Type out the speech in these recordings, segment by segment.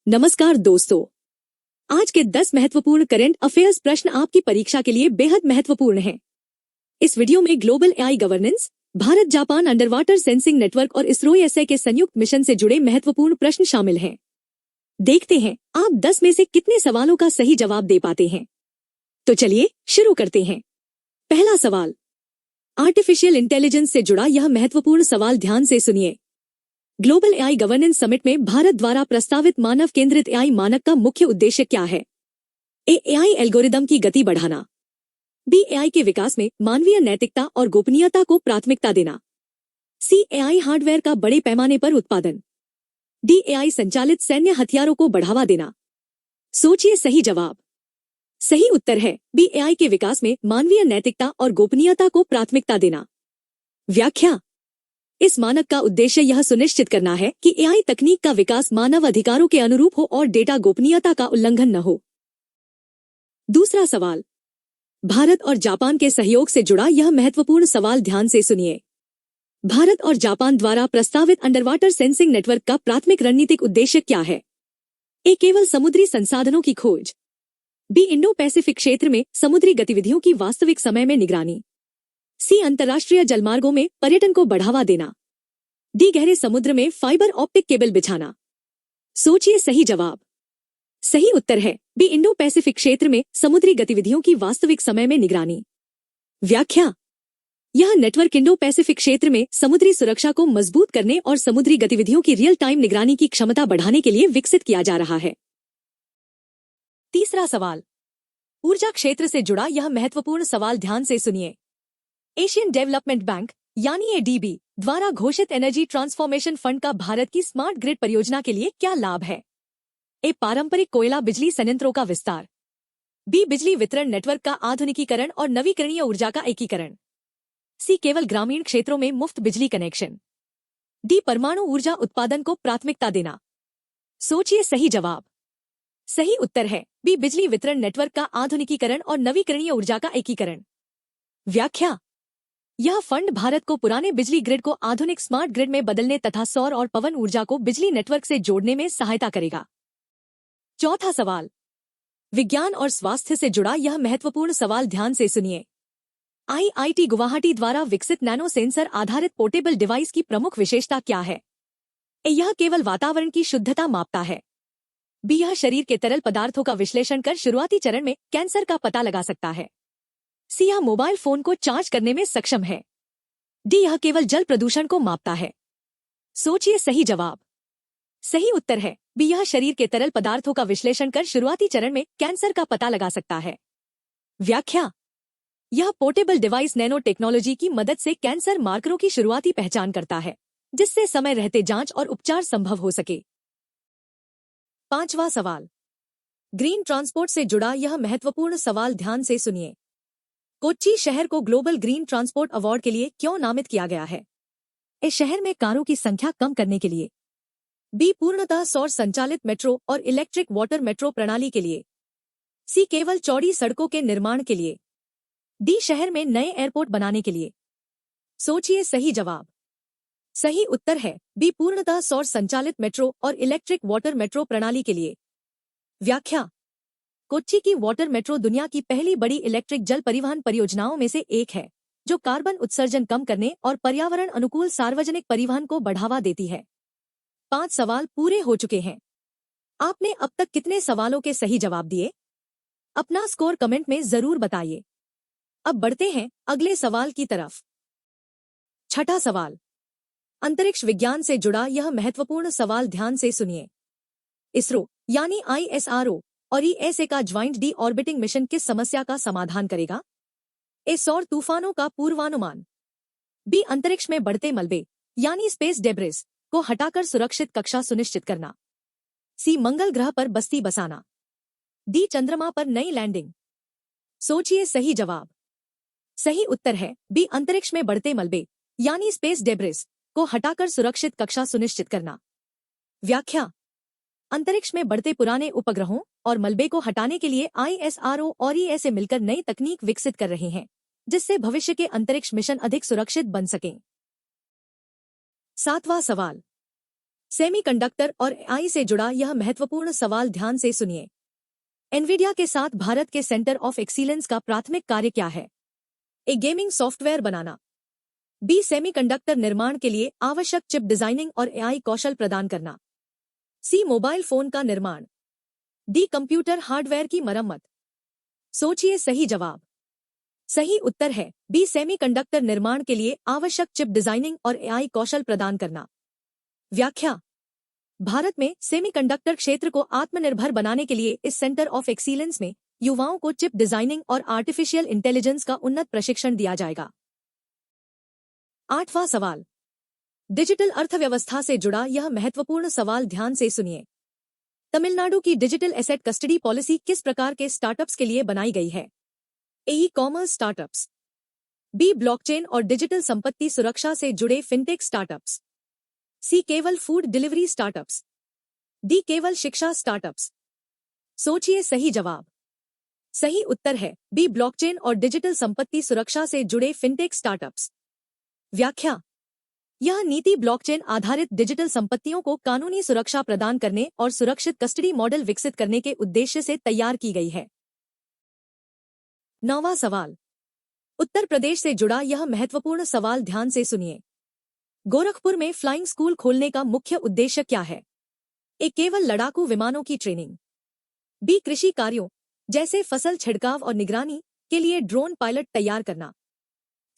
नमस्कार दोस्तों, आज के 10 महत्वपूर्ण करंट अफेयर्स प्रश्न आपकी परीक्षा के लिए बेहद महत्वपूर्ण हैं। इस वीडियो में global AI governance, Bharat Japan under water sensing network और इसरो एसए के संयुक्त मिशन से जुड़े महत्वपूर्ण प्रश्न शामिल हैं। देखते हैं आप 10 में से कितने सवालों का सही जवाब दे पाते हैं। तो चलिए शुरू करते हैं। पहला सवाल, आर्टिफिशियल इंटेलिजेंस से जुड़ा यह महत्वपूर्ण सवाल ध्यान से सुनिए। ग्लोबल एआई गवर्नेंस समिट में भारत द्वारा प्रस्तावित मानव केंद्रित एआई मानक का मुख्य उद्देश्य क्या है? ए, एआई एल्गोरिदम की गति बढ़ाना। बी, एआई के विकास में मानवीय नैतिकता और गोपनीयता को प्राथमिकता देना। सी, एआई हार्डवेयर का बड़े पैमाने पर उत्पादन। डी, एआई संचालित सैन्य हथियारों को बढ़ावा देना। सोचिए सही जवाब। सही उत्तर है बी, एआई के विकास में मानवीय नैतिकता और गोपनीयता को प्राथमिकता देना। व्याख्या, इस मानक का उद्देश्य यह सुनिश्चित करना है कि एआई तकनीक का विकास मानव अधिकारों के अनुरूप हो और डेटा गोपनीयता का उल्लंघन न हो। दूसरा सवाल, भारत और जापान के सहयोग से जुड़ा यह महत्वपूर्ण सवाल ध्यान से सुनिए। भारत और जापान द्वारा प्रस्तावित अंडरवाटर सेंसिंग नेटवर्क का प्राथमिक रणनीतिक उद्देश्य क्या है? ए, केवल समुद्री संसाधनों की खोज। बी, इंडो पैसिफिक क्षेत्र में समुद्री गतिविधियों की वास्तविक समय में निगरानी। सी, अंतर्राष्ट्रीय जलमार्गों में पर्यटन को बढ़ावा देना। डी, गहरे समुद्र में फाइबर ऑप्टिक केबल बिछाना। सोचिए सही जवाब। सही उत्तर है बी, इंडो पैसिफिक क्षेत्र में समुद्री गतिविधियों की वास्तविक समय में निगरानी। व्याख्या, यह नेटवर्क इंडो पैसिफिक क्षेत्र में समुद्री सुरक्षा को मजबूत करने और समुद्री गतिविधियों की रियल टाइम निगरानी की क्षमता बढ़ाने के लिए विकसित किया जा रहा है। तीसरा सवाल, ऊर्जा क्षेत्र से जुड़ा यह महत्वपूर्ण सवाल ध्यान से सुनिए। एशियन डेवलपमेंट बैंक यानी एडीबी द्वारा घोषित एनर्जी ट्रांसफॉर्मेशन फंड का भारत की स्मार्ट ग्रिड परियोजना के लिए क्या लाभ है? ए, पारंपरिक कोयला बिजली संयंत्रों का विस्तार। बी, बिजली वितरण नेटवर्क का आधुनिकीकरण और नवीकरणीय ऊर्जा का एकीकरण। सी, केवल ग्रामीण क्षेत्रों में मुफ्त बिजली कनेक्शन। डी, परमाणु ऊर्जा उत्पादन को प्राथमिकता देना। सोचिए सही जवाब। सही उत्तर है बी, बिजली वितरण नेटवर्क का आधुनिकीकरण और नवीकरणीय ऊर्जा का एकीकरण। व्याख्या, यह फंड भारत को पुराने बिजली ग्रिड को आधुनिक स्मार्ट ग्रिड में बदलने तथा सौर और पवन ऊर्जा को बिजली नेटवर्क से जोड़ने में सहायता करेगा। चौथा सवाल, विज्ञान और स्वास्थ्य से जुड़ा यह महत्वपूर्ण सवाल ध्यान से सुनिए। आईआईटी गुवाहाटी द्वारा विकसित नैनो सेंसर आधारित पोर्टेबल डिवाइस की प्रमुख विशेषता क्या है? ए, यह केवल वातावरण की शुद्धता मापता है। बी, यह शरीर के तरल पदार्थों का विश्लेषण कर शुरुआती चरण में कैंसर का पता लगा सकता है। सी, यह मोबाइल फोन को चार्ज करने में सक्षम है। डी, यह केवल जल प्रदूषण को मापता है। सोचिए सही जवाब। सही उत्तर है बी, यह शरीर के तरल पदार्थों का विश्लेषण कर शुरुआती चरण में कैंसर का पता लगा सकता है। व्याख्या, यह पोर्टेबल डिवाइस नैनो टेक्नोलॉजी की मदद से कैंसर मार्करों की शुरुआती पहचान करता है, जिससे समय रहते जांच और उपचार संभव हो सके। पांचवा सवाल, ग्रीन ट्रांसपोर्ट से जुड़ा यह महत्वपूर्ण सवाल ध्यान से सुनिए। कोच्चि शहर को ग्लोबल ग्रीन ट्रांसपोर्ट अवार्ड के लिए क्यों नामित किया गया है? इस शहर में कारों की संख्या कम करने के लिए। बी, पूर्णतः सौर संचालित मेट्रो और इलेक्ट्रिक वाटर मेट्रो प्रणाली के लिए। सी, केवल चौड़ी सड़कों के निर्माण के लिए। डी, शहर में नए एयरपोर्ट बनाने के लिए। सोचिए सही जवाब। सही उत्तर है बी, पूर्णतः सौर संचालित मेट्रो और इलेक्ट्रिक वाटर मेट्रो प्रणाली के लिए। व्याख्या, कोच्चि की वाटर मेट्रो दुनिया की पहली बड़ी इलेक्ट्रिक जल परिवहन परियोजनाओं में से एक है, जो कार्बन उत्सर्जन कम करने और पर्यावरण अनुकूल सार्वजनिक परिवहन को बढ़ावा देती है। 5 सवाल पूरे हो चुके हैं। आपने अब तक कितने सवालों के सही जवाब दिए? अपना स्कोर कमेंट में जरूर बताइए। अब बढ़ते हैं अगले सवाल की तरफ। छठा सवाल, अंतरिक्ष विज्ञान से जुड़ा यह महत्वपूर्ण सवाल ध्यान से सुनिए। इसरो यानी ISRO और ESA का ज्वाइंट डी ऑर्बिटिंग मिशन किस समस्या का समाधान करेगा? ए, सौर तूफानों का पूर्वानुमान। बी, अंतरिक्ष में बढ़ते मलबे यानी स्पेस डेब्रिस को हटाकर सुरक्षित कक्षा सुनिश्चित करना। सी, मंगल ग्रह पर बस्ती बसाना। डी, चंद्रमा पर नई लैंडिंग। सोचिए सही जवाब। सही उत्तर है बी, अंतरिक्ष में बढ़ते मलबे यानी स्पेस डेब्रिस को हटाकर सुरक्षित कक्षा सुनिश्चित करना। व्याख्या, अंतरिक्ष में बढ़ते पुराने उपग्रहों और मलबे को हटाने के लिए ISRO और ESA मिलकर नई तकनीक विकसित कर रहे हैं, जिससे भविष्य के अंतरिक्ष मिशन अधिक सुरक्षित बन सकें। सातवां सवाल, सेमीकंडक्टर और एआई से जुड़ा यह महत्वपूर्ण सवाल ध्यान से सुनिए। एनवीडिया के साथ भारत के सेंटर ऑफ एक्सीलेंस का प्राथमिक कार्य क्या है? A gaming software banana. B semiconductor निर्माण के लिए आवश्यक चिप डिजाइनिंग और एआई कौशल प्रदान करना। सी मोबाइल फोन का निर्माण। डी कंप्यूटर हार्डवेयर की मरम्मत। सोचिए सही जवाब। सही उत्तर है बी सेमीकंडक्टर निर्माण के लिए आवश्यक चिप डिजाइनिंग और एआई कौशल प्रदान करना। व्याख्या। भारत में सेमीकंडक्टर क्षेत्र को आत्मनिर्भर बनाने के लिए इस सेंटर ऑफ एक्सीलेंस में युवाओं को चिप डिजाइनिंग और आर्टिफिशियल इंटेलिजेंस का उन्नत प्रशिक्षण दिया जाएगा। 8वां सवाल। डिजिटल अर्थव्यवस्था से जुड़ा यह महत्वपूर्ण सवाल ध्यान से सुनिए। तमिलनाडु की डिजिटल एसेट कस्टडी पॉलिसी किस प्रकार के स्टार्टअप्स के लिए बनाई गई है? E commerce startups. B blockchain और डिजिटल संपत्ति सुरक्षा से जुड़े फिनटेक स्टार्टअप्स। सी केवल फूड डिलीवरी स्टार्टअप्स। डी केवल शिक्षा स्टार्टअप्स। सोचिए सही जवाब। सही उत्तर है बी ब्लॉकचेन और डिजिटल संपत्ति सुरक्षा से जुड़े फिनटेक स्टार्टअप्स। व्याख्या। यह नीति ब्लॉकचेन आधारित डिजिटल संपत्तियों को कानूनी सुरक्षा प्रदान करने और सुरक्षित कस्टडी मॉडल विकसित करने के उद्देश्य से तैयार की गई है। 9वां सवाल। उत्तर प्रदेश से जुड़ा यह महत्वपूर्ण सवाल ध्यान से सुनिए। गोरखपुर में फ्लाइंग स्कूल खोलने का मुख्य उद्देश्य क्या है? ए केवल लड़ाकू विमानों की ट्रेनिंग। बी कृषि कार्यों जैसे फसल छिड़काव और निगरानी के लिए ड्रोन पायलट तैयार करना।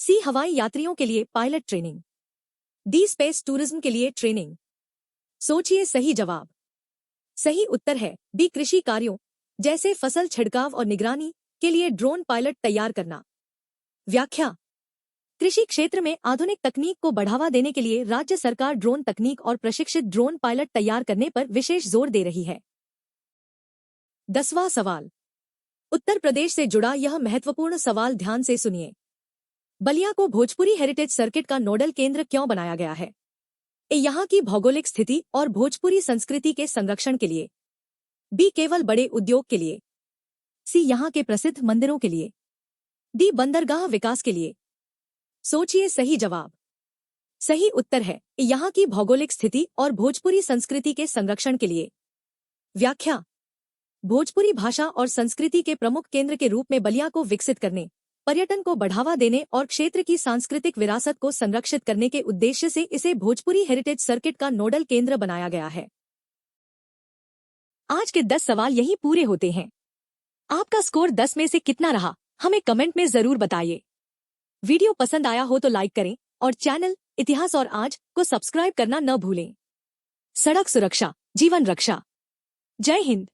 सी हवाई यात्रियों के लिए pilot training. D space tourism के लिए ट्रेनिंग। सोचिए सही जवाब। सही उत्तर है बी कृषि कार्यों जैसे फसल छिड़काव और निगरानी के लिए ड्रोन पायलट तैयार करना। व्याख्या। कृषि क्षेत्र में आधुनिक तकनीक को बढ़ावा देने के लिए राज्य सरकार ड्रोन तकनीक और प्रशिक्षित ड्रोन पायलट तैयार करने पर विशेष जोर दे रही है। 10वां सवाल। उत्तर प्रदेश से जुड़ा यह महत्वपूर्ण सवाल ध्यान से सुनिए। बलिया को भोजपुरी हेरिटेज सर्किट का नोडल केंद्र क्यों बनाया गया है? ए यहाँ की भौगोलिक स्थिति और भोजपुरी संस्कृति के संरक्षण के लिए। बी केवल बड़े उद्योग के लिए। सी यहाँ के प्रसिद्ध मंदिरों के लिए। डी बंदरगाह विकास के लिए। सोचिए सही जवाब। सही उत्तर है यहाँ की भौगोलिक स्थिति और भोजपुरी संस्कृति के संरक्षण के लिए। व्याख्या। भोजपुरी भाषा और संस्कृति के प्रमुख केंद्र के रूप में बलिया को विकसित करने, पर्यटन को बढ़ावा देने और क्षेत्र की सांस्कृतिक विरासत को संरक्षित करने के उद्देश्य से इसे भोजपुरी हेरिटेज सर्किट का नोडल केंद्र बनाया गया है। आज के 10 सवाल यहीं पूरे होते हैं। आपका स्कोर 10 में से कितना रहा हमें कमेंट में जरूर बताइए। वीडियो पसंद आया हो तो लाइक करें और चैनल इतिहास और आज को सब्सक्राइब करना न भूलें। सड़क सुरक्षा जीवन रक्षा। जय हिंद।